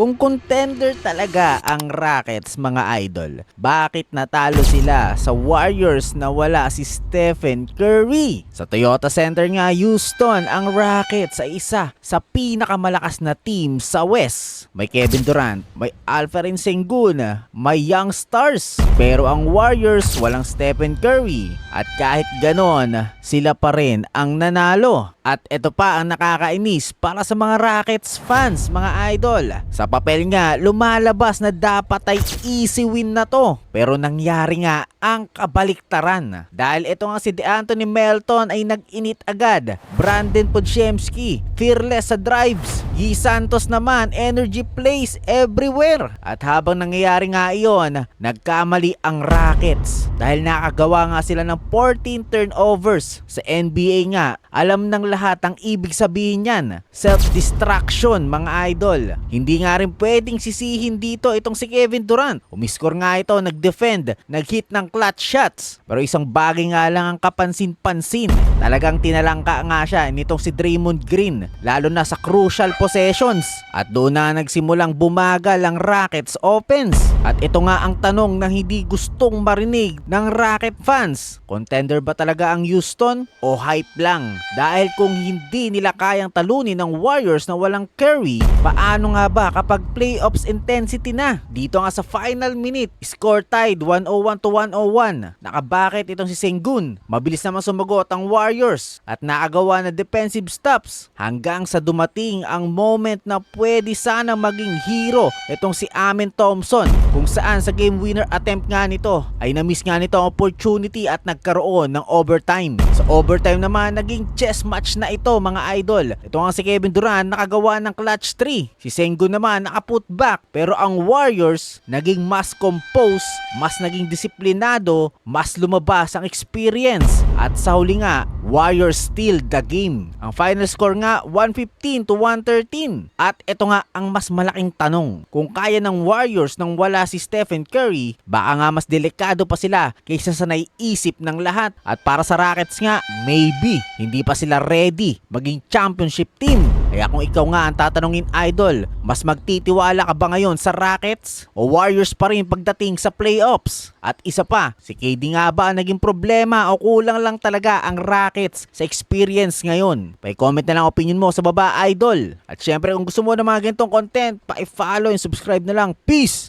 Kung contender talaga ang Rockets mga idol, bakit natalo sila sa Warriors na wala si Stephen Curry? Sa Toyota Center nga Houston, ang Rockets ay isa sa pinakamalakas na team sa West. May Kevin Durant, may Alperen Sengun, may young stars. Pero ang Warriors walang Stephen Curry. At kahit ganon, sila pa rin ang nanalo. At ito pa ang nakakainis para sa mga Rockets fans, mga idol. Sa papel nga, lumalabas na dapat ay easy win na to. Pero nangyari nga ang kabaliktaran. Dahil ito nga si DeAnthony Melton ay nag-init agad. Brandon Podziemski, fearless sa drives. Guy Santos naman, energy plays everywhere. At habang nangyayari nga iyon, nagkamali ang Rockets. Dahil nakagawa nga sila ng 14 turnovers. Sa NBA nga, alam ng lahat ang ibig sabihin niyan. Self-destruction mga idol. Hindi nga rin pwedeng sisihin dito itong si Kevin Durant. Umiskor nga ito, nag-defend, nag-hit ng clutch shots. Pero isang bagay nga lang ang kapansin-pansin. Talagang tinalangka nga siya nitong si Draymond Green. Lalo na sa crucial possessions. At doon na nagsimulang bumagal ang Rockets offense. At ito nga ang tanong na hindi gustong marinig ng Rocket fans. Contender ba talaga ang Houston o hype lang? Dahil kung hindi nila kayang talunin ng Warriors na walang Curry, paano nga ba kapag playoffs intensity na? Dito nga sa final minute, score tied 101-101. Nakabakit itong si Sengun. Mabilis naman sumagot ang Warriors at nakagawa na defensive stops hanggang sa dumating ang moment na pwede sana maging hero itong si Amen Thompson, kung saan sa game winner attempt nga nito ay na-miss nga nito ang opportunity at nagkaroon ng overtime. Sa overtime naman, naging chess match na ito mga idol. Ito nga si Kevin Durant nakagawa ng clutch 3. Si Sengun naman nakaput back. Pero ang Warriors naging mas composed, mas naging disiplinado, mas lumabas ang experience. At sa huli nga, Warriors steal the game. Ang final score nga 115-113. At ito nga ang mas malaking tanong. Kung kaya ng Warriors nang wala si Stephen Curry, baka nga mas delikado pa sila kaysa sa naiisip ng lahat. At para sa Rockets nga, maybe hindi pa sila ready maging championship team. Kaya kung ikaw nga ang tatanungin idol, mas magtitiwala ka ba ngayon sa Rockets o Warriors pa rin pagdating sa playoffs? At isa pa, si KD nga ba naging problema o kulang lang talaga ang Rockets sa experience ngayon? Pa-comment na lang opinion mo sa baba idol. At syempre kung gusto mo ng mga ganitong content, pa-follow and subscribe na lang. Peace!